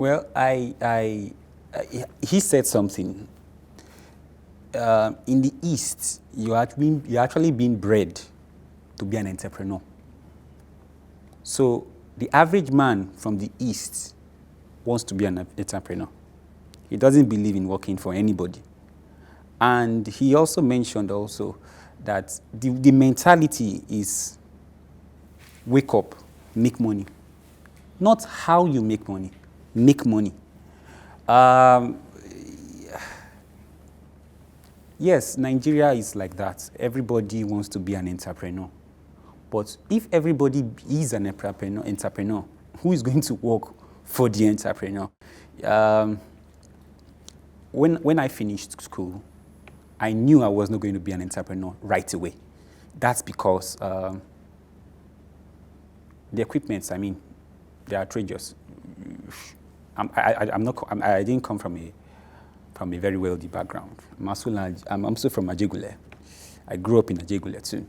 Well, he said something. In the East, you're actually being bred to be an entrepreneur. So the average man from the East wants to be an entrepreneur. He doesn't believe in working for anybody. And he also mentioned that the mentality is wake up, make money. Not how you make money, make money. Yes, Nigeria is like that. Everybody wants to be an entrepreneur. But if everybody is an entrepreneur, who is going to work for the entrepreneur? When I finished school, I knew I was not going to be an entrepreneur right away. That's because the equipment, they are outrageous. I didn't come from a very wealthy background. I'm also from Ajegule. I grew up in Ajegule too.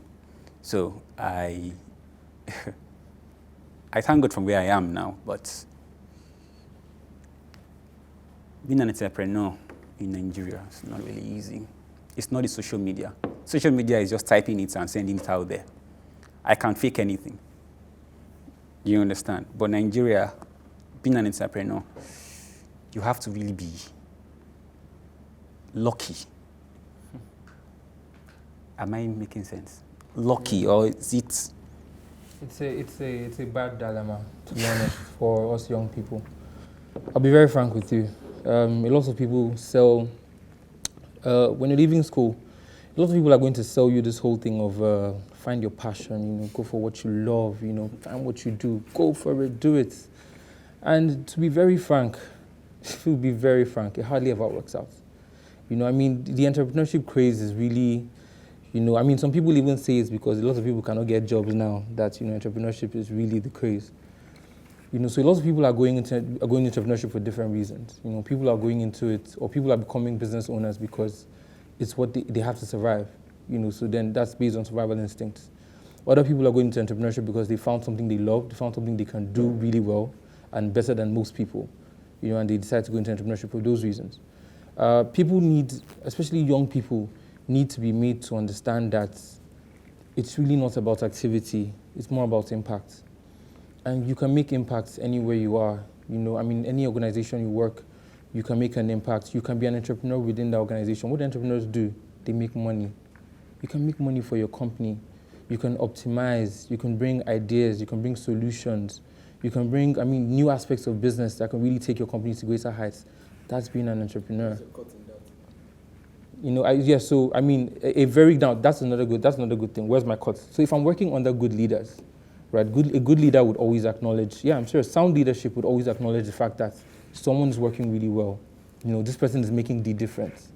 So I thank God from where I am now, but being an entrepreneur in Nigeria is not really easy. It's not the social media. Social media is just typing it and sending it out there. I can't fake anything. You understand? But Nigeria, being an entrepreneur, you have to really be lucky. Am I making sense? Lucky, or is it? It's a bad dilemma, to be honest, for us young people. I'll be very frank with you. A lot of people sell, when you're leaving school, a lot of people are going to sell you this whole thing of find your passion, go for what you love, find what you do, go for it, do it. And to be very frank, it hardly ever works out. The entrepreneurship craze is really, some people even say it's because a lot of people cannot get jobs now that, entrepreneurship is really the craze. So a lot of people are going into entrepreneurship for different reasons. People are going into it, or people are becoming business owners because it's what they have to survive. So then that's based on survival instincts. Other people are going into entrepreneurship because they found something they love, they found something they can do really well and better than most people, and they decide to go into entrepreneurship for those reasons. People need, especially young people, need to be made to understand that it's really not about activity, it's more about impact. And you can make impact anywhere you are. Any organization you work, you can make an impact. You can be an entrepreneur within the organization. What entrepreneurs do, they make money. You can make money for your company. You can optimize, you can bring ideas, you can bring solutions. You can bring, new aspects of business that can really take your company to greater heights. That's being an entrepreneur. A very now that's another good thing. Where's my cut? So if I'm working under good leaders, right? A good leader would always acknowledge. Yeah, I'm sure sound leadership would always acknowledge the fact that someone is working really well. This person is making the difference.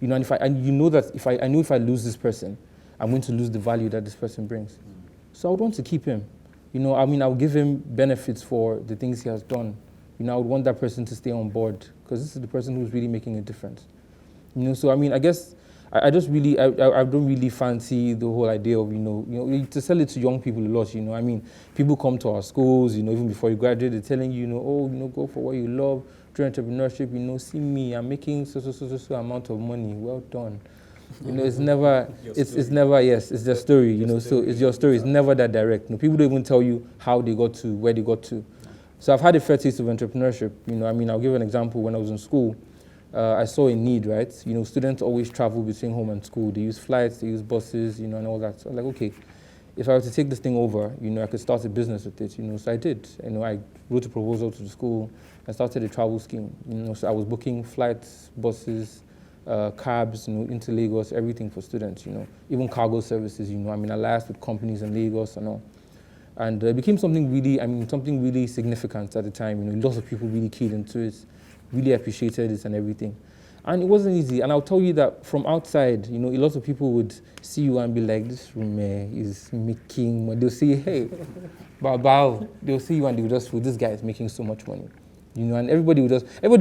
And if I lose this person, I'm going to lose the value that this person brings. So I would want to keep him. I'll give him benefits for the things he has done. I would want that person to stay on board because this is the person who's really making a difference. So I guess I don't really fancy the whole idea of, to sell it to young people a lot, people come to our schools, even before you graduate, they're telling you, go for what you love, do entrepreneurship, see me, I'm making so amount of money, well done. It's never, it's never, yes, it's their story, so it's your story, it's never that direct. People don't even tell you how they got to where they got to. So I've had a fair taste of entrepreneurship, I'll give an example. When I was in school, I saw a need, right? Students always travel between home and school. They use flights, they use buses, and all that. So I'm like, okay, if I were to take this thing over, I could start a business with it, So I did. I wrote a proposal to the school. I started a travel scheme, So I was booking flights, buses, cabs, into Lagos, everything for students, Even cargo services, I liaised with companies in Lagos and all. And it became something really significant at the time. Lots of people really keyed into it, really appreciated it and everything. And it wasn't easy. And I'll tell you that from outside, a lot of people would see you and be like, this room is making money. They'll say, hey, Bao. They'll see you and they'll just feel, this guy is making so much money. And everybody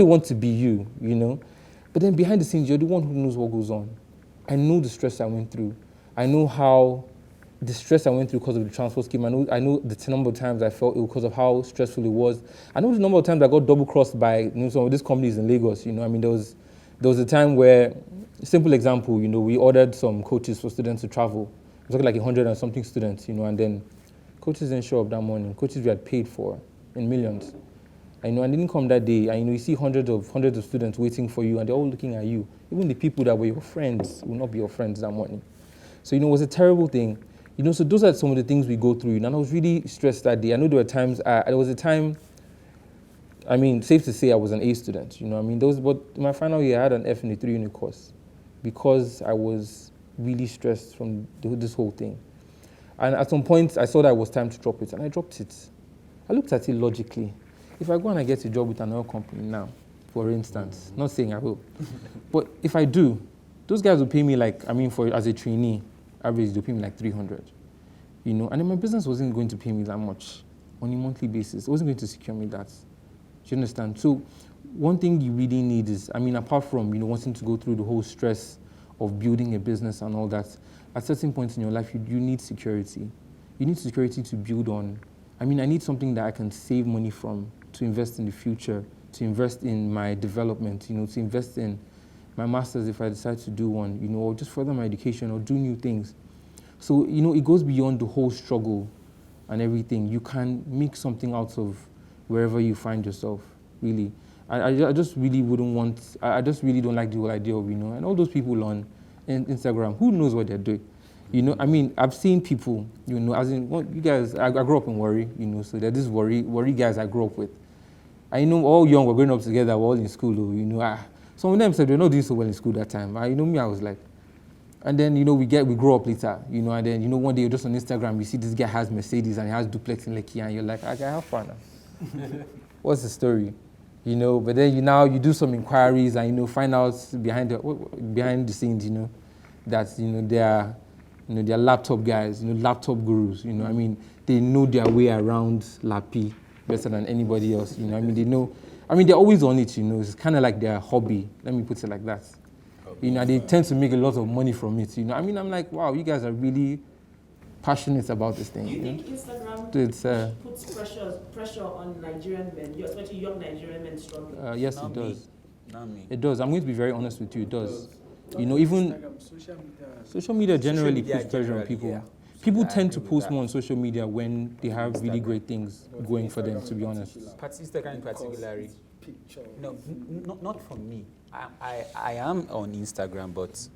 wants to be you, But then behind the scenes, you're the one who knows what goes on. I know the stress I went through. I know how the stress I went through because of the transport scheme. I know the number of times I felt ill because of how stressful it was. I know the number of times I got double crossed by some of these companies in Lagos. I mean, there was a time where, simple example, we ordered some coaches for students to travel. It was like 100 and something students, and then coaches didn't show up that morning. Coaches we had paid for in millions. And didn't come that day. And you see hundreds of students waiting for you, and they're all looking at you. Even the people that were your friends will not be your friends that morning. So it was a terrible thing. So those are some of the things we go through. And I was really stressed that day. I know there were times. There was a time. I mean, safe to say, I was an A student. But in my final year, I had an F in the 3-unit course because I was really stressed from this whole thing. And at some point, I saw that it was time to drop it, and I dropped it. I looked at it logically. If I go and I get a job with another company now, for instance, not saying I will, but if I do, those guys will pay me as a trainee, average, they'll pay me like 300, and then my business wasn't going to pay me that much on a monthly basis. It wasn't going to secure me that. Do you understand? So one thing you really need is, apart from, wanting to go through the whole stress of building a business and all that, at certain points in your life, you need security. You need security to build on. I need something that I can save money from, to invest in the future, to invest in my development, to invest in my master's if I decide to do one, or just further my education or do new things. So, it goes beyond the whole struggle and everything. You can make something out of wherever you find yourself, really. I just really wouldn't want, I just really don't like the whole idea of, and all those people on Instagram, who knows what they're doing? I've seen people, as in, you guys, I grew up in Warri, so there's this Warri guys I grew up with. I know all young, we're growing up together, we're all in school, some of them said they're not doing so well in school that time. Me, I was like, and then, we grow up later, and then, one day you're just on Instagram, you see this guy has Mercedes and he has duplex in Lekki, and you're like, okay, how far now? What's the story? But then you do some inquiries and, find out behind the scenes, that, they're laptop guys, laptop gurus, they know their way around Lapi better than anybody else, they know, they're always on it, it's kind of like their hobby, let me put it like that. They tend to make a lot of money from it, I'm like, wow, you guys are really passionate about this thing. Do you think Instagram puts pressure on Nigerian men, especially young Nigerian men struggling? Yes, Not it me. does. Not me. It does. I'm going to be very honest with you. It does. Even social media generally puts pressure on people. Yeah. People I tend to agree with post that. more on social media when they have really great things going for them, to be honest. Instagram in particular. No, not from me. I am on Instagram, but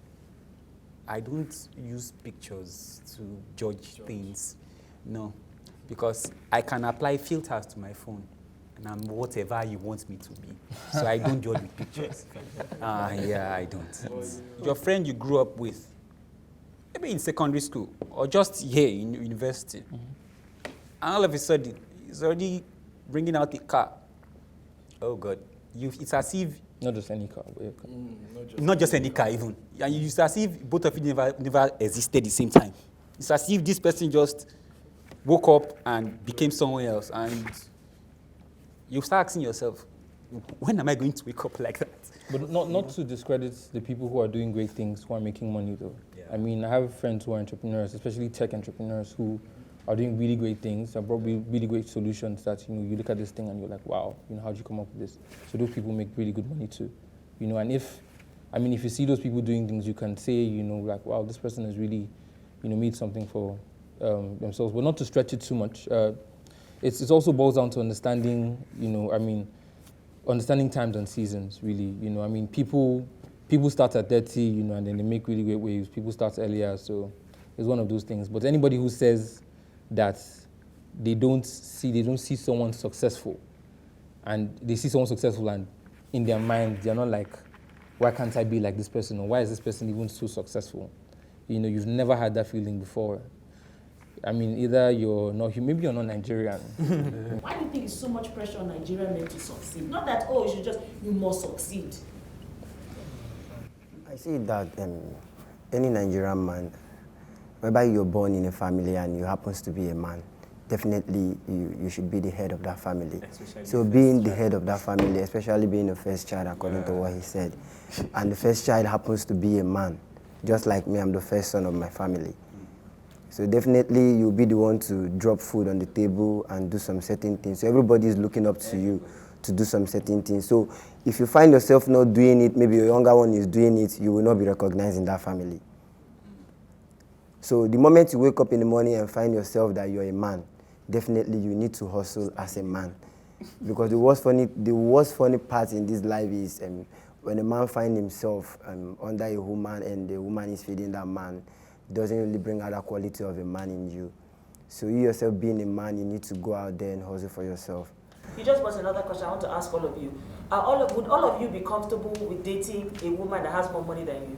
I don't use pictures to judge things. No, because I can apply filters to my phone, and I'm whatever you want me to be. So I don't judge with pictures. Yeah, I don't. Your friend you grew up with, maybe in secondary school or just here in university, and all of a sudden he's already bringing out the car. Oh God, it's as if Not just any car. not just any car even. And it's as if both of you never existed at the same time. It's as if this person just woke up and became someone else, and you start asking yourself, when am I going to wake up like that? But not to discredit the people who are doing great things, who are making money though. Yeah. I have friends who are entrepreneurs, especially tech entrepreneurs, who are doing really great things, are probably really great solutions that, you look at this thing and you're like, wow, how'd you come up with this? So those people make really good money too. And if you see those people doing things, you can say, like, wow, this person has really, made something for themselves. But not to stretch it too much. It's also boils down to understanding, understanding times and seasons, really. People start at 30, and then they make really great waves. People start earlier, so it's one of those things. But anybody who says that they don't see someone successful, and they see someone successful, and in their mind they're not like, why can't I be like this person, or why is this person even so successful? You've never had that feeling before. Either maybe you're not Nigerian. Why do you think it's so much pressure on Nigerian men to succeed? Not that, you must succeed. I see that any Nigerian man, whether you're born in a family and you happens to be a man, definitely you should be the head of that family. So being the head of that family, especially being the first child, according to what he said, and the first child happens to be a man, just like me, I'm the first son of my family. So definitely you'll be the one to drop food on the table and do some certain things. So everybody is looking up to you to do some certain things. So if you find yourself not doing it, maybe your younger one is doing it, you will not be recognized in that family. So the moment you wake up in the morning and find yourself that you're a man, definitely you need to hustle as a man. Because the worst funny part in this life is when a man finds himself under a woman and the woman is feeding that man, doesn't really bring out that quality of a man in you. So you yourself being a man, you need to go out there and hustle for yourself. You just brought another question I want to ask all of you. Would all of you be comfortable with dating a woman that has more money than you?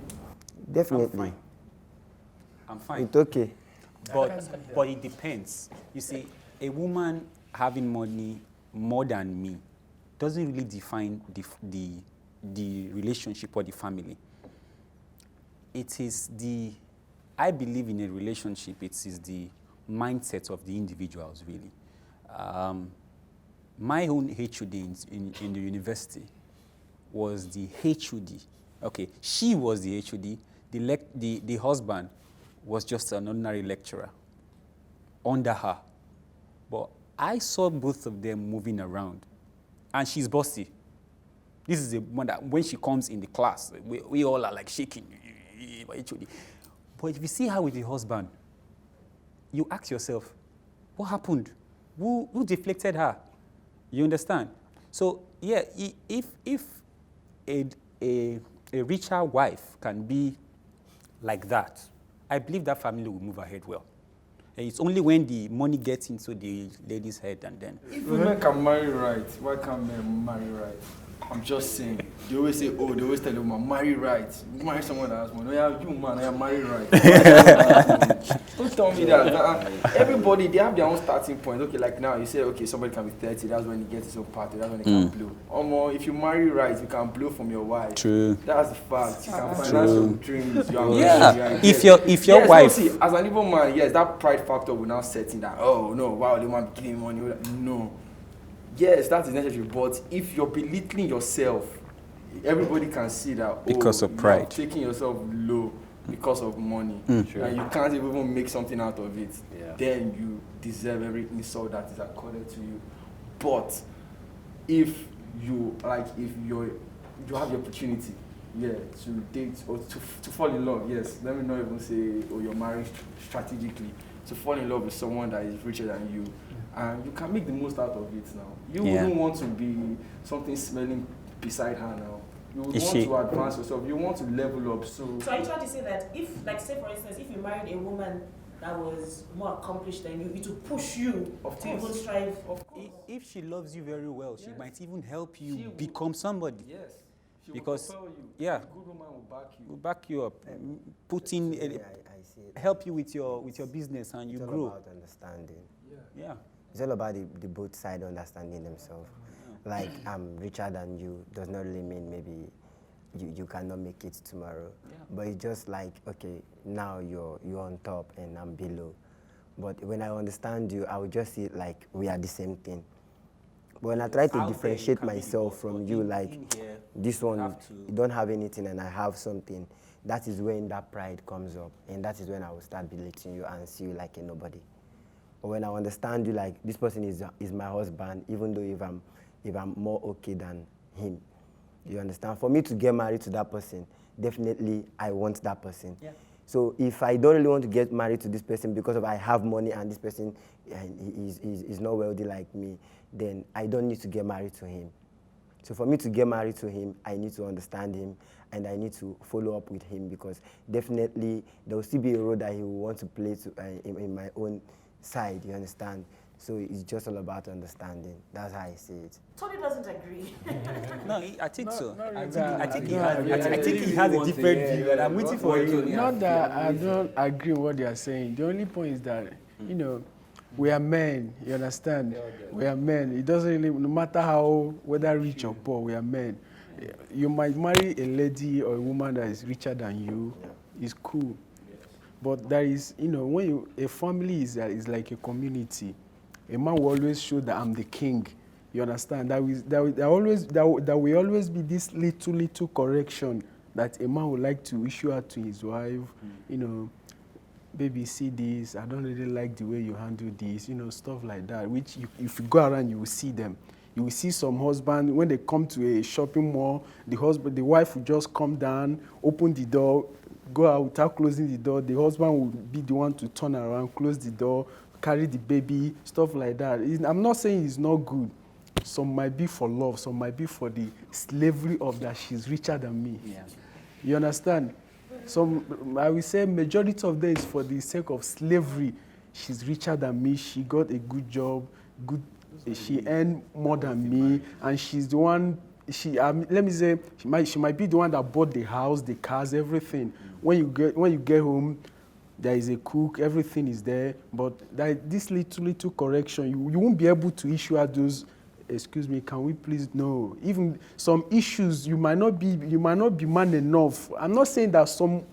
Definitely. I'm fine. It's okay. But it depends. You see, a woman having money more than me doesn't really define the relationship or the family. It is I believe in a relationship, it is the mindset of the individuals, really. My own HOD in the university was the HOD. Okay, she was the HOD. The husband was just an ordinary lecturer under her. But I saw both of them moving around. And she's bossy. This is the one that when she comes in the class, we all are like shaking. HOD. But if you see her with the husband, you ask yourself, what happened? Who deflected her? You understand? So, yeah, if a richer wife can be like that, I believe that family will move ahead well. And it's only when the money gets into the lady's head and then... If women can marry right, why can't men marry right? I'm just saying. They always say, they always tell you, man, marry right. Marry someone that has money. Yeah, you man, I marry right. Don't tell me that. Everybody, they have their own starting point. Okay, like now, you say, okay, somebody can be 30, that's when he gets his own party, that's when he can blow. If you marry right, you can blow from your wife. True. That's the fact. You can finance your dreams. Yeah. If your wife... See, as an evil man, yes, that pride factor will now set in that, oh, no, wow, they want to give me money. No. Yes, that is necessary, but if you're belittling yourself, everybody can see that because of pride, you're taking yourself low because of money, and you can't even make something out of it, then you deserve every insult that is accorded to you. But if you you have the opportunity, to date or to fall in love, let me not even say, you're married strategically, to fall in love with someone that is richer than you. And you can make the most out of it now. You wouldn't want to be something smelling beside her now. You would want to advance yourself. You want to level up. So are you trying to say that if, like, say for instance, if you married a woman that was more accomplished than you, it will push you to even strive? Of course. If she loves you very well, she might even help you become somebody. Yes. She because will propel you. Yeah, a good woman will back you. Will back you up, help you with your business, and you grow. It's all about understanding. Yeah. It's all about the both sides understanding themselves. Like, I'm richer than you does not really mean maybe you cannot make it tomorrow. Yeah. But it's just like, okay, now you're on top and I'm below. But when I understand you, I will just see it like we are the same thing. But when I try to differentiate myself from you, like this one, you don't have anything and I have something, that is when that pride comes up. And that is when I will start belittling you and see you like a nobody. But when I understand you, like, this person is my husband, even though if I'm more okay than him, you understand? For me to get married to that person, definitely I want that person. Yeah. So if I don't really want to get married to this person because of I have money and this person is not wealthy like me, then I don't need to get married to him. So for me to get married to him, I need to understand him and I need to follow up with him, because definitely there will still be a role that he will want to play in my own side, you understand? So it's just all about understanding. That's how I see it. Tony doesn't agree. No, I think so. I think he has a different view, and I'm waiting for him. Not that I don't agree with what they are saying. The only point is that, we are men, you understand? We are men. It doesn't really, no matter how, whether rich or poor, we are men. You might marry a lady or a woman that is richer than you, it's cool. But there is, when a family is like a community, a man will always show that I'm the king. You understand? There will always be this little correction that a man would like to issue out to his wife. baby, see this, I don't really like the way you handle this, stuff like that, which if you go around, you will see them. You will see some husband, when they come to a shopping mall, the wife will just come down, open the door, go out without closing the door. The husband will be the one to turn around, close the door, carry the baby, stuff like that. I'm not saying it's not good. Some might be for love, some might be for the slavery of that she's richer than me. Yeah. You understand? I will say majority of them is for the sake of slavery. She's richer than me, she got a good job, she earned more than me, and she's the one, let me say, she might be the one that bought the house, the cars, everything. When you get home, there is a cook, everything is there, but this little correction, you won't be able to issue out those, excuse me, can we please, no. Even some issues, you might not be man enough. I'm not saying that some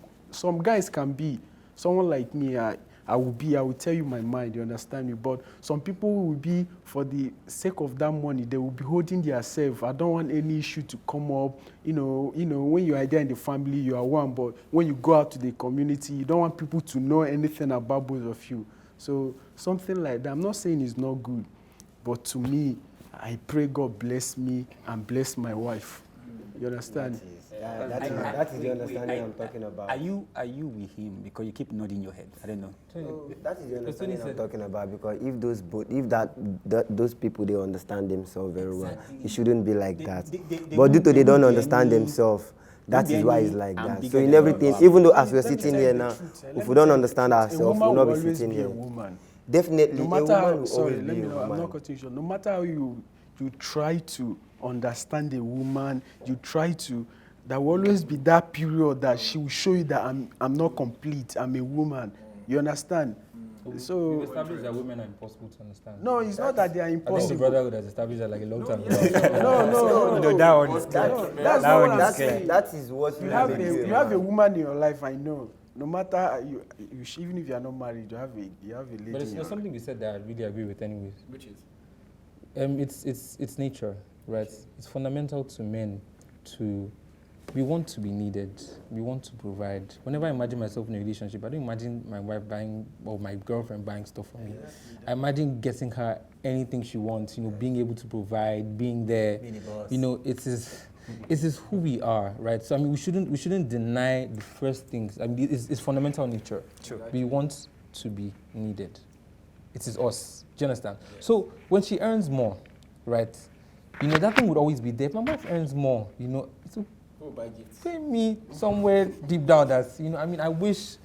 guys can be. Someone like me, I will tell you my mind, you understand me? But some people will be, for the sake of that money, they will be holding themselves. I don't want any issue to come up. When you are there in the family, you are one, but when you go out to the community, you don't want people to know anything about both of you. So something like that, I'm not saying it's not good, but to me, I pray God bless me and bless my wife. You understand? That is the understanding I'm talking about. Are you with him? Because you keep nodding your head. I don't know. So that is the understanding I'm talking about. Because if those people, they understand themselves very well, it shouldn't be like that. But due to they don't understand themselves, that is why it's like that. So in everything, even though as we're sitting here now, if we don't understand ourselves, we'll not be sitting here. Definitely, no matter how, I'm not cutting you short. No matter how you try to understand a woman, you try to, there will always be that period that she will show you that I'm not complete, I'm a woman. You understand? So we've established that women are impossible to understand. No, it's not that they are I think impossible. the Brotherhood has established that like a long time ago. No, that one is clear. That's not what I'm clear. saying. That is what You have a woman in your life, I know. No matter even if you are not married, you have a lady. But there's something you said that I really agree with, anyways. Which is? It's nature, right? It's fundamental to men to. We want to be needed. We want to provide. Whenever I imagine myself in a relationship, I don't imagine my wife buying or my girlfriend buying stuff for me. I imagine getting her anything she wants. Being able to provide, being there. It is who we are, right? So we shouldn't deny the first things. It's fundamental nature. True. We want to be needed. It is us. Do you understand? Yeah. So when she earns more, right? That thing would always be there. If my wife earns more, it's pay me somewhere deep down. That's I wish,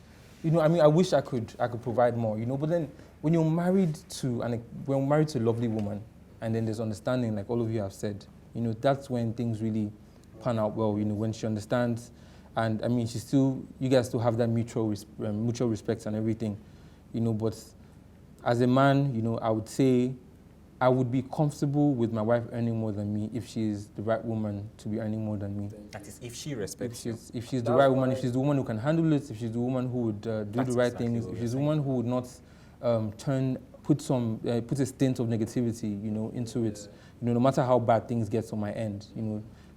I wish I could provide more. But then when you're married to a lovely woman, and then there's understanding, like all of you have said, that's when things really pan out well. When she understands, and you guys still have that mutual respect and everything. But as a man, I would say I would be comfortable with my wife earning more than me if she's the right woman to be earning more than me. That is, if she respects you. If she's the right woman, if she's the woman who can handle it, if she's the woman who would do the right things, if she's the woman who would not put a stint of negativity, into it, no matter how bad things get on my end,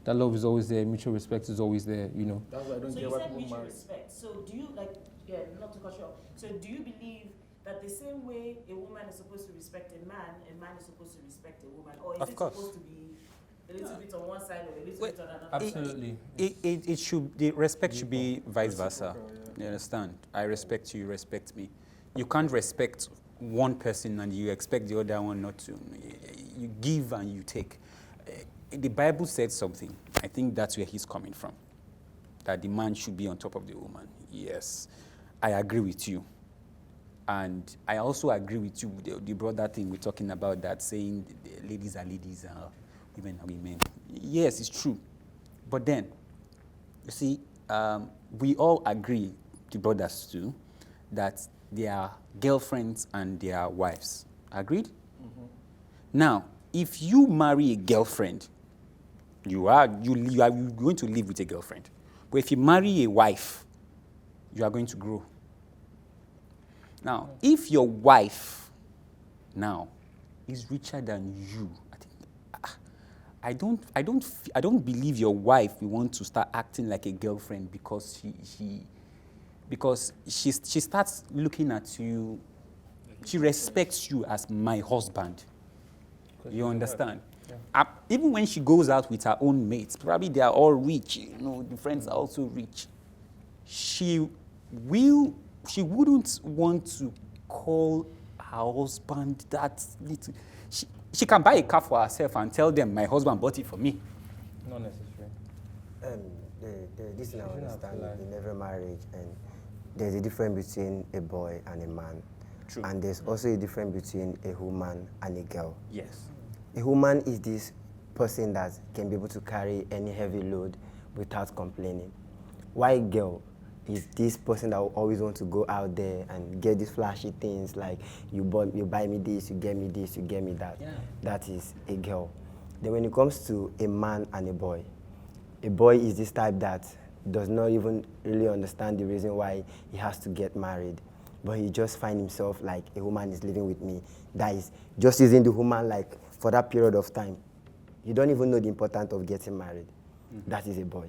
that love is always there, mutual respect is always there, That's why I don't so care you what said people mutual marry. respect. So do you not to cut you off. So do you believe that the same way a woman is supposed to respect a man is supposed to respect a woman, or is Of it course. supposed to be a little bit on one side or a little bit on another? Absolutely. The respect should be vice versa. You understand? I respect you, you respect me. You can't respect one person and you expect the other one not to. You give and you take. The Bible said something. I think that's where he's coming from. That the man should be on top of the woman. Yes, I agree with you. And I also agree with you, the broader thing we're talking about, that saying ladies are ladies, women are women. Yes, it's true. But then, you see, we all agree, the brothers too, that they are girlfriends and they are wives. Agreed? Mm-hmm. Now, if you marry a girlfriend, you are going to live with a girlfriend. But if you marry a wife, you are going to grow. Now, if your wife now is richer than you, I don't believe your wife will want to start acting like a girlfriend because because she starts looking at you, she respects you as my husband. You understand? Even when she goes out with her own mates, probably they are all rich, the friends are also rich. She wouldn't want to call her husband that little. She can buy a car for herself and tell them, my husband bought it for me. Not necessary. This thing I understand in every marriage, and there's a difference between a boy and a man. True. And there's also a difference between a woman and a girl. Yes. A woman is this person that can be able to carry any heavy load without complaining. While a girl is this person that will always want to go out there and get these flashy things like you buy me this, you get me this, you get me that. Yeah. That is a girl. Then when it comes to a man and a boy is this type that does not even really understand the reason why he has to get married. But he just finds himself like a woman is living with me. That is just using the woman like for that period of time. You don't even know the importance of getting married. Mm-hmm. That is a boy.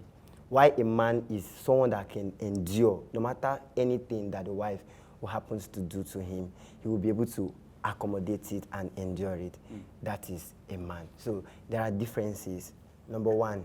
Why a man is someone that can endure, no matter anything that the wife who happens to do to him, he will be able to accommodate it and endure it. Mm. That is a man. So there are differences. Number one,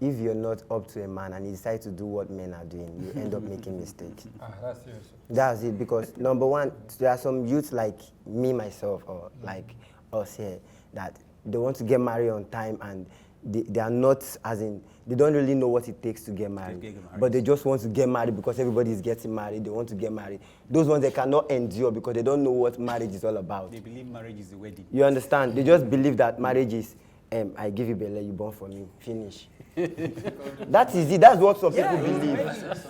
if you're not up to a man and you decide to do what men are doing, you end up making mistakes. That's serious. That's it, because number one, there are some youths like me, myself, or like us here, that they want to get married on time and they are not, as in, they don't really know what it takes to get married. But they just want to get married because everybody is getting married. They want to get married. Those ones they cannot endure because they don't know what marriage is all about. They believe marriage is the wedding. You understand? They just believe that marriage is, I give you belly, you born for me, finish. That is it. That's what some people believe.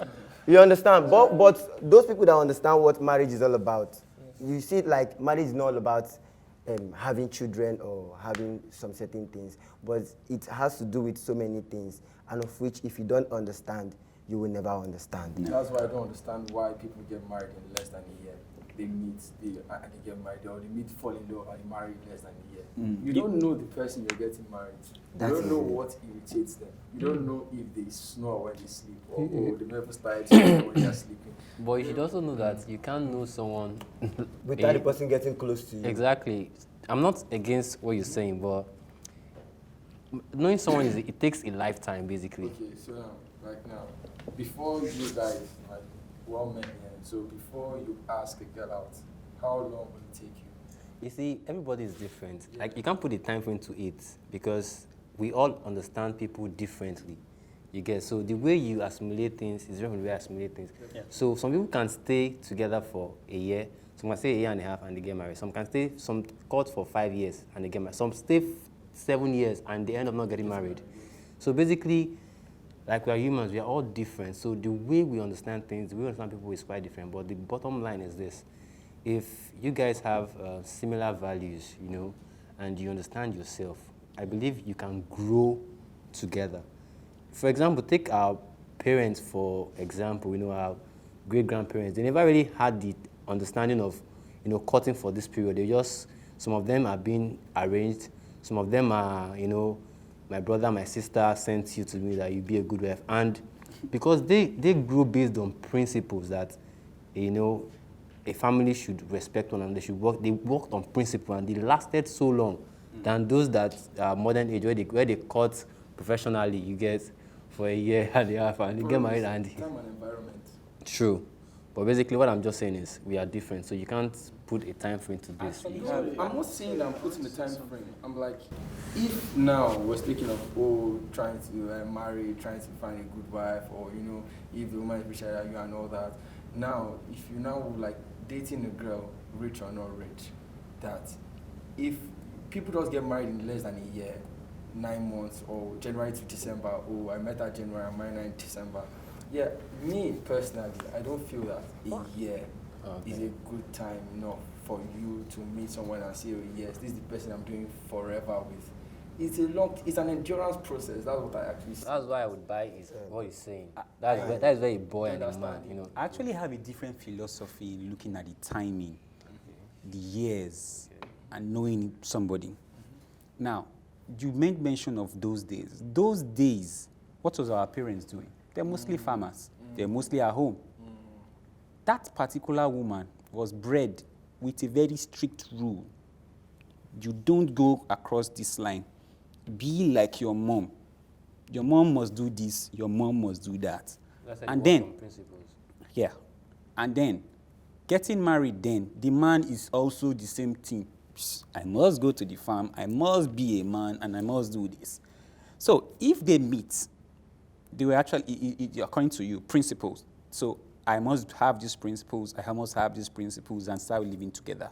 You understand? But those people that understand what marriage is all about, you see it like marriage is not all about having children or having some certain things, but it has to do with so many things, and of which if you don't understand, you will never understand. No. That's why I don't understand why people get married in less than a year. They meet, they get married, or they meet, fall in love, and marry in less than a year. Mm. You don't know the person you're getting married to. You don't know what irritates them. You don't know if they snore when they sleep, or they never start when they're sleeping. But you should also know that you can't know someone without the person getting close to you. Exactly. I'm not against what you're saying, but knowing someone it takes a lifetime, basically. Okay, so now, before you guys, like, well men here, so before you ask a girl out, how long will it take you? You see, everybody is different. Yeah. Like, you can't put a time frame to it because we all understand people differently. You get, so the way you assimilate things is different from the way I assimilate things. Yeah. So some people can stay together for a year, some can stay a year and a half and they get married. Some can stay, some court for 5 years and they get married. Some stay 7 years and they end up not getting married. So basically, like, we are humans, we are all different. So the way we understand things, the way we understand people is quite different. But the bottom line is this: if you guys have similar values, and you understand yourself, I believe you can grow together. For example, take our parents, for example, our great-grandparents. They never really had the understanding of, courting for this period. They just, some of them are being arranged. Some of them are, my brother, my sister sent you to me that you be a good wife. And because they grew based on principles that, a family should respect one another, they worked on principle, and they lasted so long than those that are modern age, where they court professionally, you get, for a year and a half, and they get married. And time and environment. True. But basically what I'm just saying is we are different, so you can't put a time frame to this. No, I'm not saying that I'm putting the time frame. I'm like, if now we're speaking of trying to marry, trying to find a good wife, or if the woman is richer than you and all that. Now, if you now like dating a girl, rich or not rich, that if people just get married in less than a year, 9 months, or January to December, I met her January, I married her in December. Yeah, me personally, I don't feel that a year is a good time enough for you to meet someone and say, oh yes, this is the person I'm doing forever with. It's an endurance process. That's what I actually say. That's why I would buy is what he's saying. That is very boy and a man, I actually have a different philosophy looking at the timing, the years, and knowing somebody. Now, you made mention of those days. Those days, what was our parents doing? They're mostly farmers. They're mostly at home. that particular woman was bred with a very strict rule. You don't go across this line. Be like your mom. Your mom must do this, your mom must do that. That's like And the work then, on principles. yeah, and then, getting married then, the man is also the same thing. I must go to the farm, I must be a man, and I must do this. So if they meet, they were actually, according to you, principles. So I must have these principles, I must have these principles, and start living together.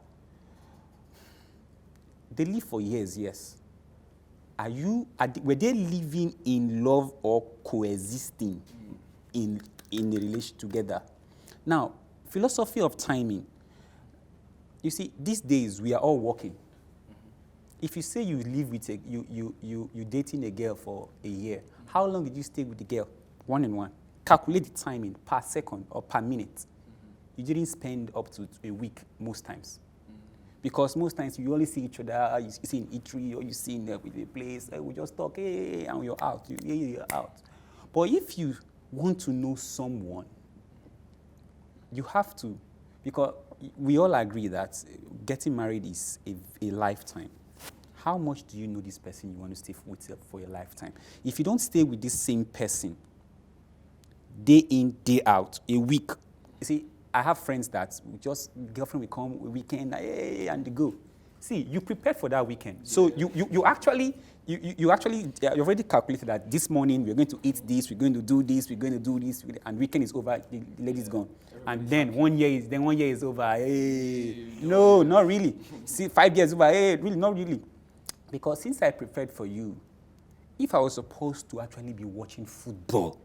They live for years, yes. Were they living in love or coexisting in a relation together? Now, philosophy of timing. You see, these days we are all working. If you say you live with you dating a girl for a year, how long did you stay with the girl? 1-on-1. Calculate the timing per second or per minute. You didn't spend up to a week most times. Because most times you only see each other, you see in eatery or you see in the place, we just talk, hey, and you're out, you're out. But if you want to know someone, you have to, because we all agree that getting married is a lifetime. How much do you know this person you want to stay with for your lifetime? If you don't stay with this same person, day in, day out, a week, you see, I have friends that girlfriend will come weekend, hey, and they go. See, you prepared for that weekend. So you actually already calculated that this morning we're going to eat this, we're going to do this, we're going to do this, and weekend is over, the lady's gone. And then 1 year is over. Hey, no, not really. See, 5 years over. Hey, really, not really. Because since I prepared for you, if I was supposed to actually be watching football,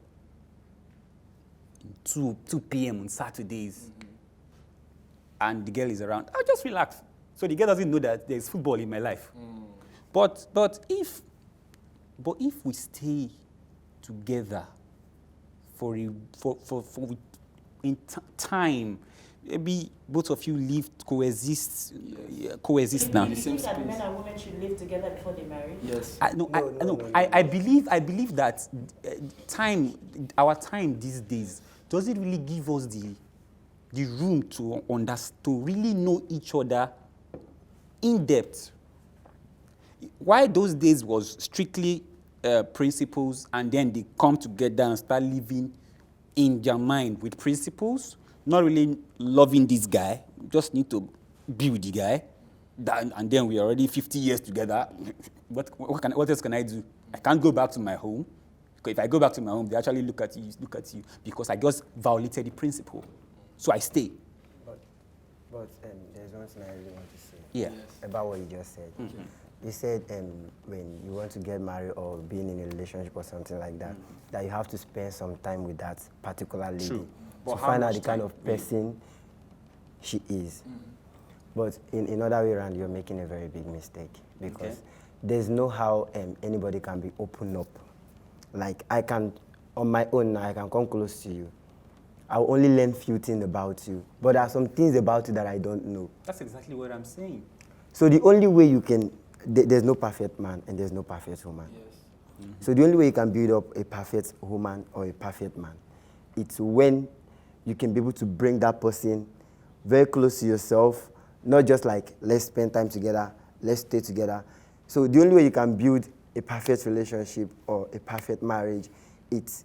2 p.m. on Saturdays, and the girl is around, I'll just relax. So the girl doesn't know that there's football in my life. But if we stay together for time, maybe both of you live, coexist now. Do you think that men and women should live together before they marry? Yes. I believe that our time these days doesn't really give us the room to understand, to really know each other in depth. Why those days was strictly principles, and then they come together and start living in their mind with principles, not really loving this guy, just need to be with the guy, and then we're already 50 years together. What else can I do? I can't go back to my home. Because if I go back to my home, they actually look at you, because I just violated the principle. So I stay. But there's one thing I really want to say. Yeah. About what you just said. Mm-hmm. You said when you want to get married or being in a relationship or something like that, that you have to spend some time with that particular lady. True. To But how find out much the kind time? of person she is. But in other way around, you're making a very big mistake, because there's no how anybody can be open up. Like, I can, on my own, I can come close to you. I'll only learn few things about you, but there are some things about you that I don't know. That's exactly what I'm saying. So the only way you can, there's no perfect man and there's no perfect woman. Yes. So the only way you can build up a perfect woman or a perfect man, it's when you can be able to bring that person very close to yourself, not just like, let's spend time together, let's stay together. So the only way you can build a perfect relationship or a perfect marriage, it's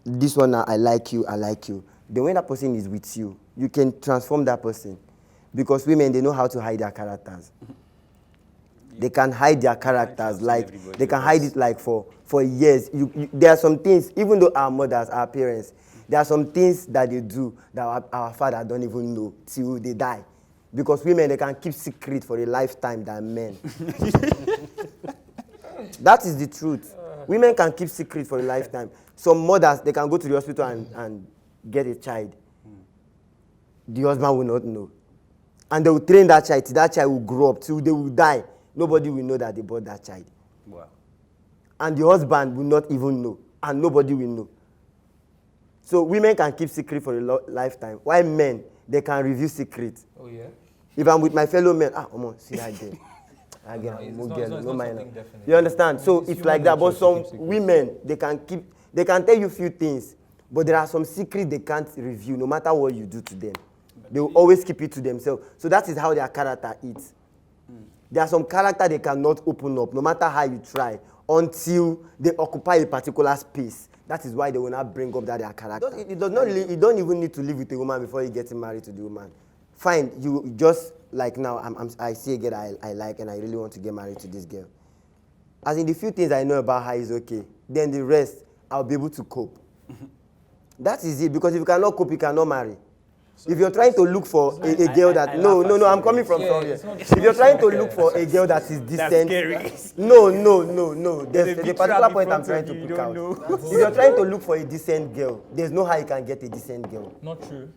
this one, I like you, I like you. Then when that person is with you, you can transform that person. Because women, they know how to hide their characters. They can hide their characters, like, they can hide it like for years. There are some things, even though our mothers, our parents, there are some things that they do that our father don't even know till they die. Because women, they can keep secret for a lifetime than men. That is the truth. Women can keep secret for a lifetime. Some mothers, they can go to the hospital and get a child. The husband will not know. And they will train that child till that child will grow up, till they will die. Nobody will know that they bought that child. Wow. And the husband will not even know. And nobody will know. So women can keep secret for a lifetime. While men, they can reveal secrets. Oh, yeah? If I'm with my fellow men, see that girl. You understand? So it's like that. But some women, they can tell you few things. But there are some secrets they can't reveal, no matter what you do to them. They will always keep it to themselves. So that is how their character is. There are some character they cannot open up, no matter how you try, until they occupy a particular space. That is why they will not bring up that their character. It does not. You don't even need to live with a woman before you get married to the woman. Fine, you just like now. I see a girl I like, and I really want to get married to this girl. As in the few things I know about her is okay. Then the rest, I'll be able to cope. That is it. Because if you cannot cope, you cannot marry. So if you're trying to look for a girl that no, I'm coming from somewhere. If you're trying to look for a girl that is decent, no. There's a particular point I'm trying to pick out. If you're trying to look for a decent girl, there's no how you can get a decent girl. Not true.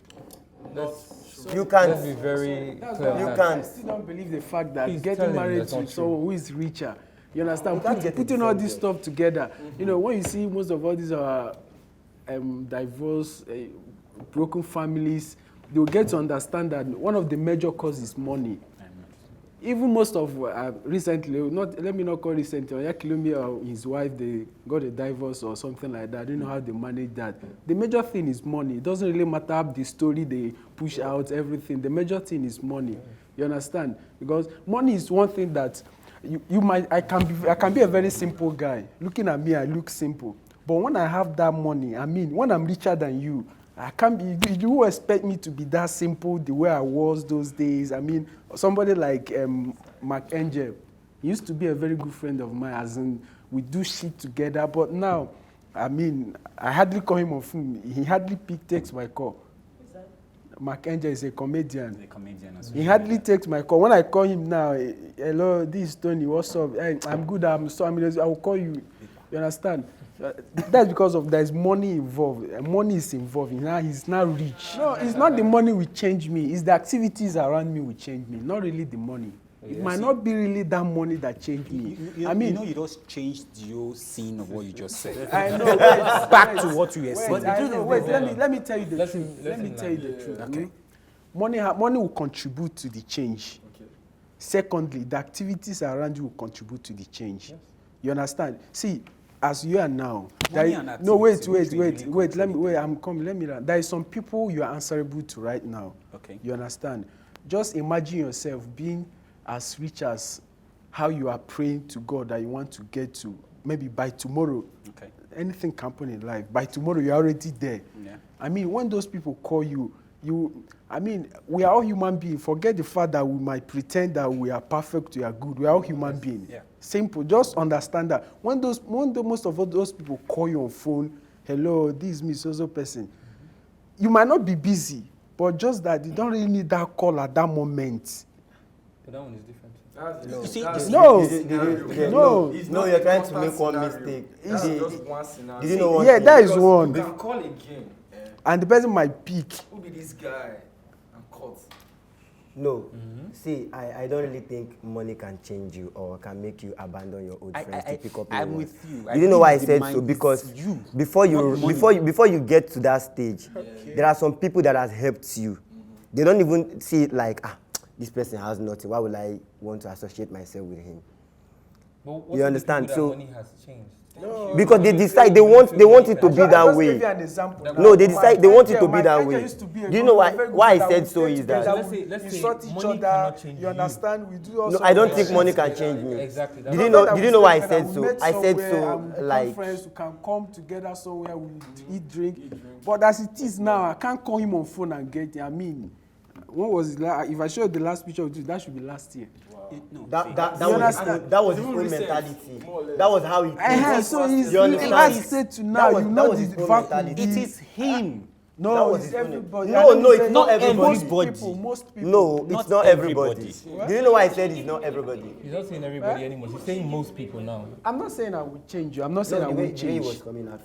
You can't. Let's be very clear. You I can't. still don't believe the fact that Please tell getting him married that's to not someone true. who is richer, you understand, can't get a putting all decent this girl. stuff together. You know, when you see most of all these divorce, broken families, they will get to understand that one of the major causes is money. Even most of recently, let me not call recently, Oyakilumi or his wife, they got a divorce or something like that. I don't know how they manage that. The major thing is money. It doesn't really matter the story they push out, everything. The major thing is money. You understand? Because money is one thing that I can be a very simple guy. Looking at me, I look simple. But when I have that money, I mean, when I'm richer than you, I can't be. You expect me to be that simple the way I was those days. I mean, somebody like Mark Angel, he used to be a very good friend of mine, as in we do shit together. But now, I mean, I hardly call him on phone. He hardly takes my call. Is that? Mark Angel is a comedian. The comedian as well. He hardly takes my call. When I call him now, hello, this is Tony, what's up? Hey, I'm good, I will call you. You understand? That's because there's money involved. Money is involved. He's not rich. No, it's not the money will change me. It's the activities around me will change me, not really the money. It might not be really that money that changed me. I mean, you just changed the whole scene of what you just said. I know. Back to what you were saying. Let me tell you the truth. Let me tell you the truth. Okay. Money will contribute to the change. Okay. Secondly, the activities around you will contribute to the change. Yes. You understand? See, as you are now, wait. I'm coming. Let me. There is some people you are answerable to right now. Okay. You understand? Just imagine yourself being as rich as how you are praying to God that you want to get to. Maybe by tomorrow. Okay. Anything can happen in life. By tomorrow, you're already there. Yeah. I mean, when those people call you, we are all human beings. Forget the fact that we might pretend that we are perfect, we are good. We are all human beings. Yeah. Simple. Just understand that. When most of those people call you on phone, hello, this is me, so person, you might not be busy, but just that you don't really need that call at that moment. But that one is different. No, you're trying to make one mistake. That's just one scenario. Did you know what? Yeah, that is one. You can call again. And the person might pick. Who be this guy? I'm caught. No. See, I don't really think money can change you or can make you abandon your old friends to pick up your I'm ones. with you. You didn't know why I said so? Because before you get to that stage, there are some people that has helped you. They don't even see it like, this person has nothing. Why would I want to associate myself with him? You understand? So money has changed. No, because they decide they want it to be that way. No, they decide they want it to be that way. Do you know why I said so? Is that let's say money cannot change you. You understand? We do also. No, I don't think money can change me. Exactly. Did you know why I said so? I said so like friends who can come together somewhere, we eat, drink. But as it is now, I can't call him on phone and get it. I mean, when was it? If I showed the last picture of you, that should be last year. No, that was his own mentality. That was how he thinks. So he's last state to now. You know the vacuum. it is him. No, it's everybody. No, it's not everybody. Most people. No, it's not everybody. Do you know why I said it's not everybody? He's not saying everybody anymore. He's saying most people now. I'm not saying I will change you. I'm not saying I will change.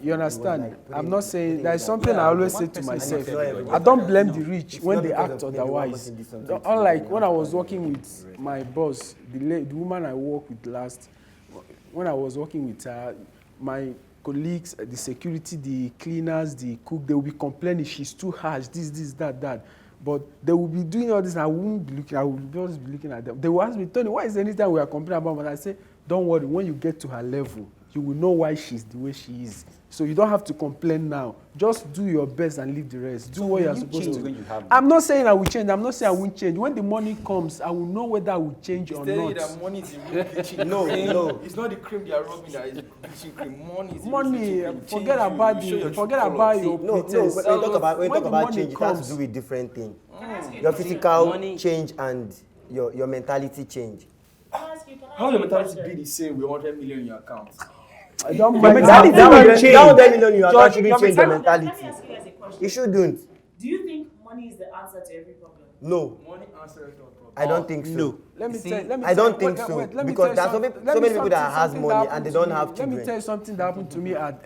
You You understand? I'm not saying there is something I always say to myself. I don't blame the rich when they act otherwise. Unlike when I was working with my boss, the woman I worked with last, when I was working with her, my colleagues, the security, the cleaners, the cook, they will be complaining, she's too harsh, this, that. But they will be doing all this, I won't be looking, I will just be looking at them. They will ask me, Tony, why is anything we are complaining about? But I say, don't worry, when you get to her level, you will know why she's the way she is. So you don't have to complain now. Just do your best and leave the rest. Do what you're supposed to. When you have I'm not saying I will change. I'm not saying I won't change. When the money comes, I will know whether I will change or telling you not. that money is the real bleaching No, cream. no. It's not the cream they are rubbing that is bleaching cream. Money is the Money, bleaching cream. forget Change about you show your the, true forget colour. about See, your No, pretense. when you talk about When the money change, it has comes- to do with different things. Can I ask you a Your question? physical Money- change and your mentality change. How will your mentality be the same with 100 million in your account? I don't Your mind. mentality That will will change. That 100 million you are actually change your Let me mentality. ask you guys a question. You shouldn't. Do you think money is the answer to every problem? No, Money answers no problem. I don't think so. No. Let me See, tell. Let me I tell- don't think wait, so, wait, let me because tell there's some- so let many me people that has something money and happened they to don't me. have Let children. me tell you something that happened to me at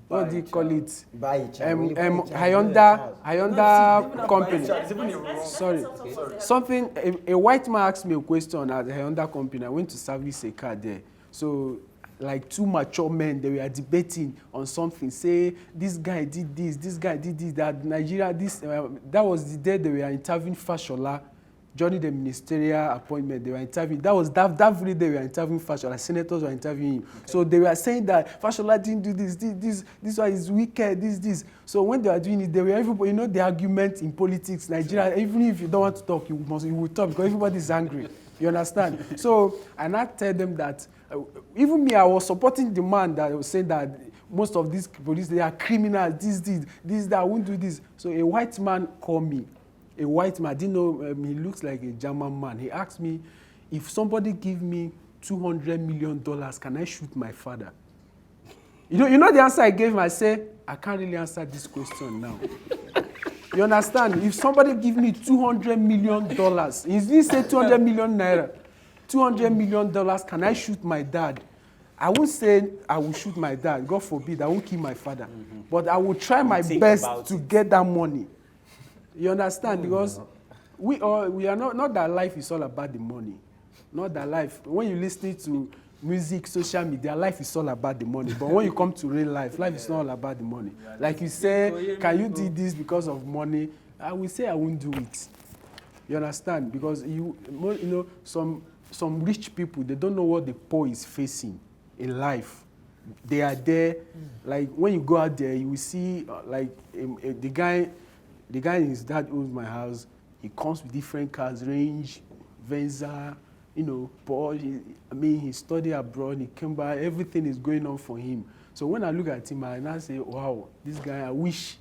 what do you call it? Buy a child. When you buy a child, Hyundai company. It's even the wrong. Sorry. Something a white man asked me a question at the Hyundai company. I went to service a car there. So like two mature men, they were debating on something. Say this guy did this guy did this. That Nigeria this that was the day they were interviewing Fashola. Joining the ministerial appointment, they were interviewing. That was that very day they were interviewing Fashola. Senators were interviewing him. Okay. So they were saying that Fashola didn't do this one is wicked, this. So when they were doing it, they were everybody. You know the argument in politics, Nigeria. Even if you don't want to talk, you will talk because everybody is angry. You understand? So and I tell them that even me, I was supporting the man that was saying that most of these police they are criminals. This that I won't do this. So a white man called me. A white man, I didn't know, he looks like a German man. He asked me, if somebody give me $200 million, can I shoot my father? You know the answer I gave him? I say, I can't really answer this question now. You understand? If somebody give me $200 million, he didn't say 200 million naira. $200 million, can I shoot my dad? I won't say I will shoot my dad. God forbid, I won't kill my father. Mm-hmm. But I will try my best to get that money. You understand? Because we are not that life is all about the money. Not that life. When you listen to music, social media, life is all about the money. But when you come to real life, life is not all about the money. Like you say, can you do this because of money? I will say I won't do it. You understand? Because you know some rich people, they don't know what the poor is facing in life. They are there. Like when you go out there, you will see the guy in his dad owns my house. He comes with different cars, Range, Venza, Porsche. He studied abroad. He came back. Everything is going on for him. So when I look at him, I now say, wow, this guy, I wish,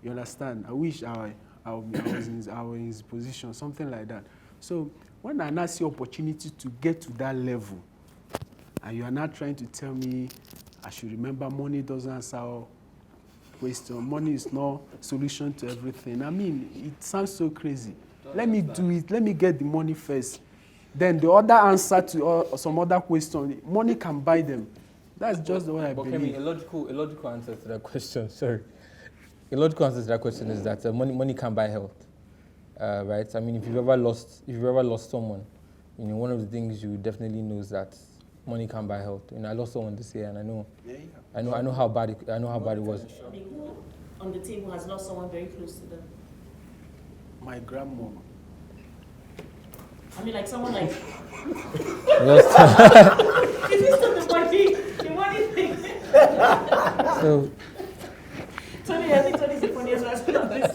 you understand, I wish I was in his position, something like that. So when I now see opportunity to get to that level, and you are not trying to tell me I should remember money doesn't answer question. Money is not solution to everything. It sounds so crazy. Let me do it. Let me get the money first. Then the other answer to some other question, money can buy them. That's just what I believe. A logical answer to that question, sorry. A logical answer to that question is that money can buy health, right? If you've ever lost someone, one of the things you definitely know is that money can buy health. I lost someone this year, and I know how bad it was. Who on the table has lost someone very close to them? My grandma. Like someone like. Lost. Is this still the money thing? So. Tony, I think Tony's the funniest person on this.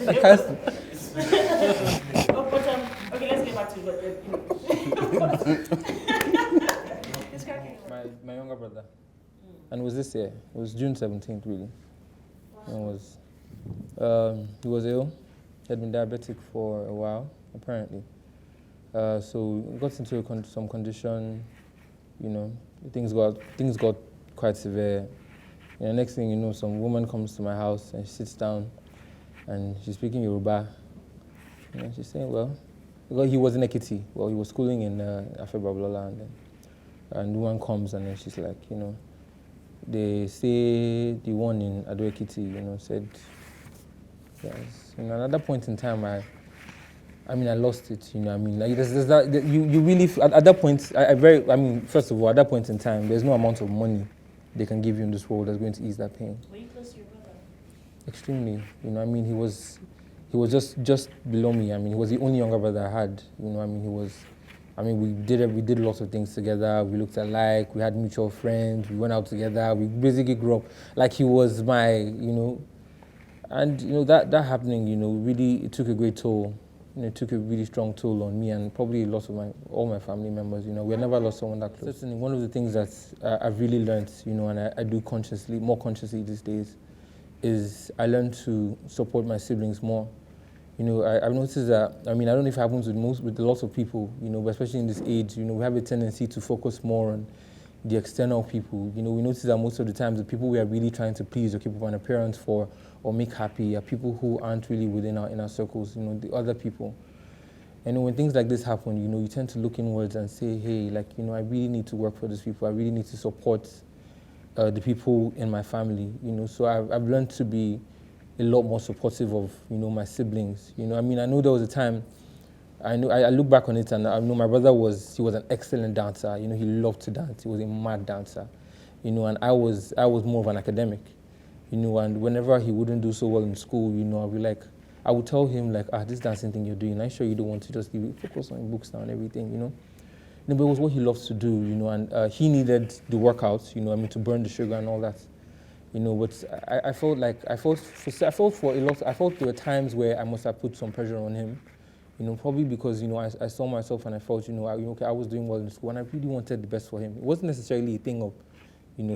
Okay, let's get back to it. My younger brother. And it was this year. It was June 17th, really. Wow. He was ill. He had been diabetic for a while, apparently. So he got into some condition, things got quite severe. Next thing you know, some woman comes to my house and she sits down and she's speaking Yoruba. And she's saying, well, he was in Ekiti. Well, he was schooling in Afe Babalola, and the one comes and then she's like, they say the one in Ado Ekiti, said, yes. At that point in time, I lost it. There's that, you really at that point. First of all, at that point in time, there's no amount of money they can give you in this world that's going to ease that pain. Were you close to your brother? Extremely. He was just below me. He was the only younger brother I had. He I mean, we did lots of things together. We looked alike. We had mutual friends. We went out together. We basically grew up like he was my, and that happening, really it took a great toll. It took a really strong toll on me and probably a lot of all my family members. We had never lost someone that close. Certainly, one of the things that I've really learned, and I do more consciously these days, is I learned to support my siblings more. I've noticed that, I don't know if it happens with lots of people, but especially in this age, we have a tendency to focus more on the external people. We notice that most of the time the people we are really trying to please or keep up an appearance for or make happy are people who aren't really within our inner circles, the other people. And when things like this happen, you tend to look inwards and say, hey, I really need to work for these people. I really need to support the people in my family, So I've learned to be a lot more supportive of, my siblings. I know there was a time, I look back on it and I know my brother he was an excellent dancer. He loved to dance. He was a mad dancer, and I was more of an academic, and whenever he wouldn't do so well in school, I would tell him this dancing thing you're doing, I'm sure you don't want to just focus on books now and everything, but it was what he loves to do, and he needed the workouts, to burn the sugar and all that, but I felt there were times where I must have put some pressure on him, probably because, I saw myself and I felt, I was doing well in school and I really wanted the best for him. It wasn't necessarily a thing of,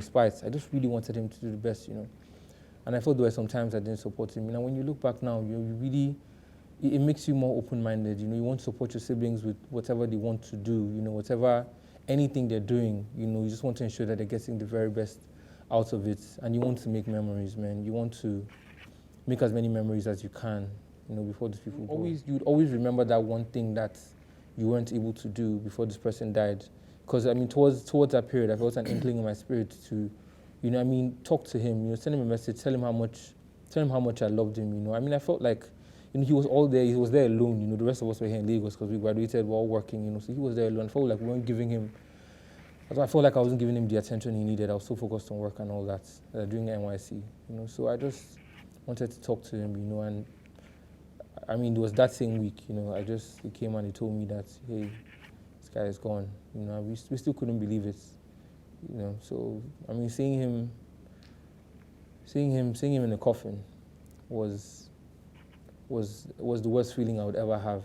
spite. I just really wanted him to do the best, And I felt there were some times I didn't support him. When you look back now, it makes you more open-minded. You want to support your siblings with whatever they want to do, anything they're doing, you just want to ensure that they're getting the very best out of it. And you want to make memories, man. You want to make as many memories as you can, before these people go. You'd always remember that one thing that you weren't able to do before this person died. Because, towards that period, I felt an inkling in my spirit to, talk to him, send him a message, tell him how much I loved him, I felt like, he was all there, he was there alone, the rest of us were here in Lagos because we graduated, we're all working, so he was there alone. I felt like we weren't giving him, I felt like I wasn't giving him the attention he needed. I was so focused on work and all that, doing NYC, so I just wanted to talk to him, and it was that same week, he came and he told me that, hey, this guy is gone, we still couldn't believe it, so, seeing him in a coffin was the worst feeling I would ever have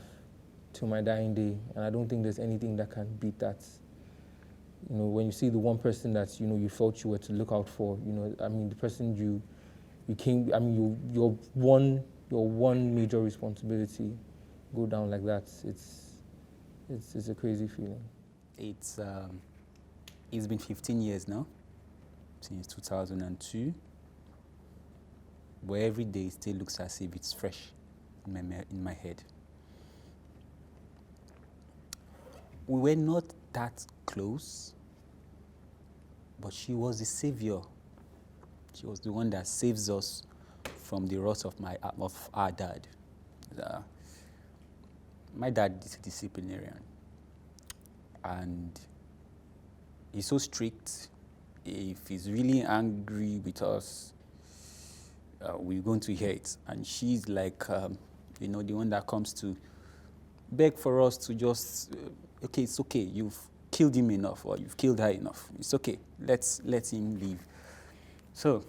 till my dying day, and I don't think there's anything that can beat that. When you see the one person that you felt you were to look out for, the person you came, your one major responsibility go down like that. It's a crazy feeling. It's been 15 years now, since 2002, where every day still looks as if it's fresh in my head. We were not that close, but she was the savior. She was the one that saves us from the wrath of our dad. My dad is a disciplinarian, and he's so strict. If he's really angry with us, we're going to hear it. And she's like, the one that comes to beg for us to just, okay, it's okay, you've killed him enough, or you've killed her enough. It's okay, let's let him leave. So,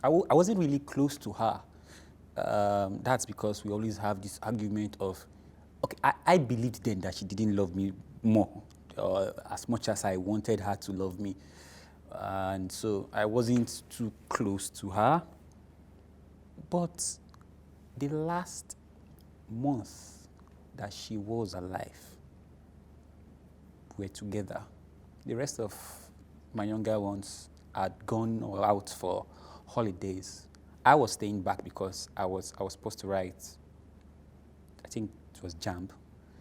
I wasn't really close to her. That's because we always have this argument of, okay, I believed then that she didn't love me more, as much as I wanted her to love me. And so I wasn't too close to her. But the last month that she was alive, we were together. The rest of my younger ones had gone out for holidays. I was staying back because I was supposed to write, I think it was JAMB.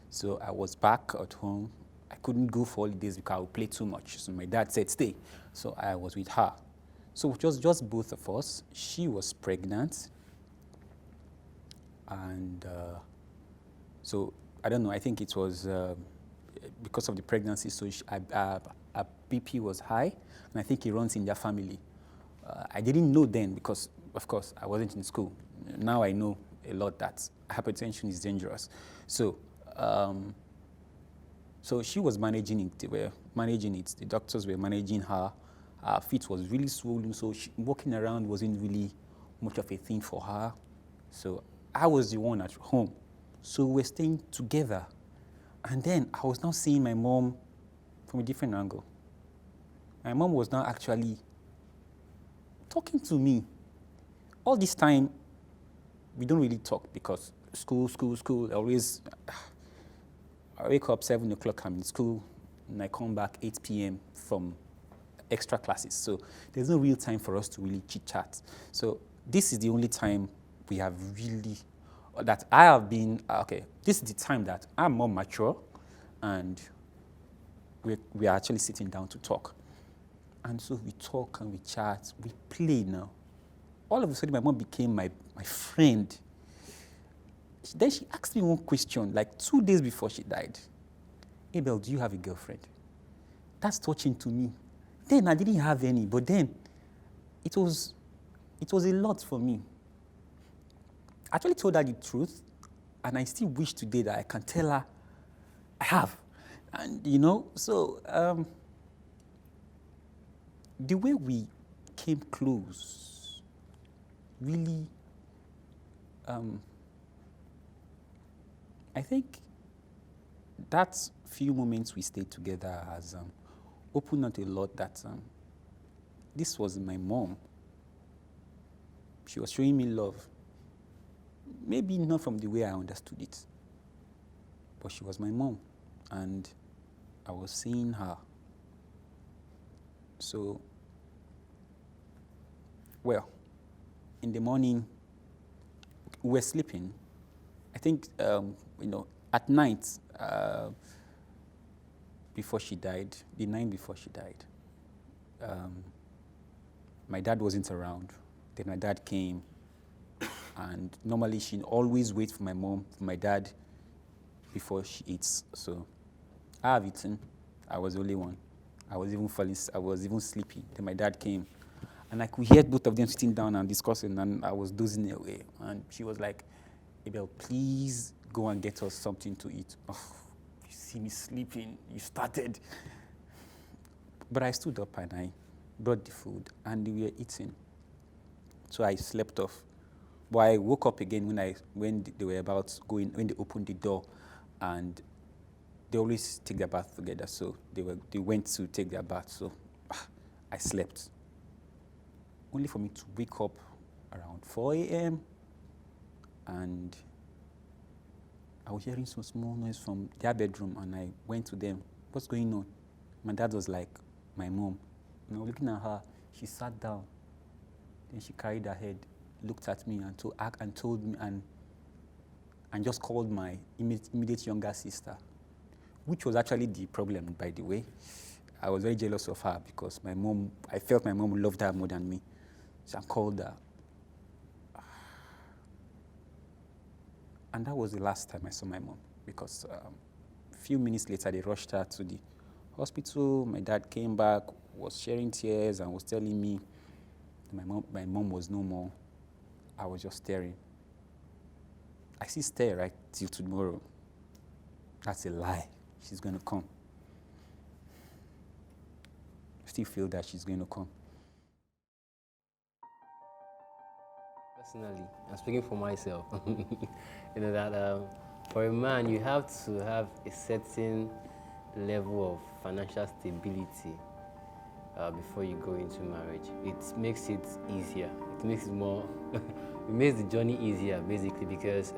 So I was back at home. I couldn't go for holidays because I would play too much. So my dad said, stay. So I was with her. So it was just both of us. She was pregnant. And so, I don't know, I think it was because of the pregnancy, so her BP was high, and I think it runs in their family. I didn't know then because, of course, I wasn't in school. Now I know a lot that hypertension is dangerous. So So she was managing it. They were managing it. The doctors were managing her. Her feet was really swollen, so walking around wasn't really much of a thing for her. So I was the one at home. So we were staying together. And then I was now seeing my mom from a different angle. My mom was now actually talking to me. All this time, we don't really talk because school. Always, I wake up 7 o'clock, I'm in school, and I come back 8 p.m. from extra classes. So there's no real time for us to really chit-chat. So this is the only time we have really, that I have been, this is the time that I'm more mature and we are actually sitting down to talk. And so we talk and we chat, we play now. All of a sudden, my mom became my friend. Then she asked me one question, like 2 days before she died. Abel, do you have a girlfriend? That's touching to me. Then I didn't have any, but then it was a lot for me. I actually told her the truth, and I still wish today that I can tell her I have. And, so the way we came close really, I think that few moments we stayed together has opened up a lot that this was my mom. She was showing me love. Maybe not from the way I understood it, but she was my mom, and I was seeing her. So, well, in the morning, we were sleeping. I think, at night, before she died, the night before she died, my dad wasn't around. Then my dad came, and normally she always waits for my dad, before she eats. So I have eaten. I was the only one. I was even sleepy. Then my dad came, and I could hear both of them sitting down and discussing, and I was dozing away. And she was like, Abel, please go and get us something to eat. Oh, you see me sleeping. You started. But I stood up and I brought the food, and we were eating. So I slept off. But I woke up again when they were about going, when they opened the door, and they always take their bath together. So they went to take their bath. So I slept. Only for me to wake up around 4 a.m. and I was hearing some small noise from their bedroom, and I went to them. What's going on? My dad was like, my mom. And I was looking at her. She sat down. Then she carried her head, looked at me, and told me, and just called my immediate younger sister, which was actually the problem, by the way. I was very jealous of her because I felt my mom loved her more than me. So I called her. And that was the last time I saw my mom, because a few minutes later, they rushed her to the hospital. My dad came back, was sharing tears, and was telling me my mom was no more. I was just staring. I still stare right till tomorrow. That's a lie. She's going to come. I still feel that she's going to come. Personally, I'm speaking for myself. That for a man, you have to have a certain level of financial stability before you go into marriage. It makes it easier. It makes it more. It makes the journey easier, basically, because.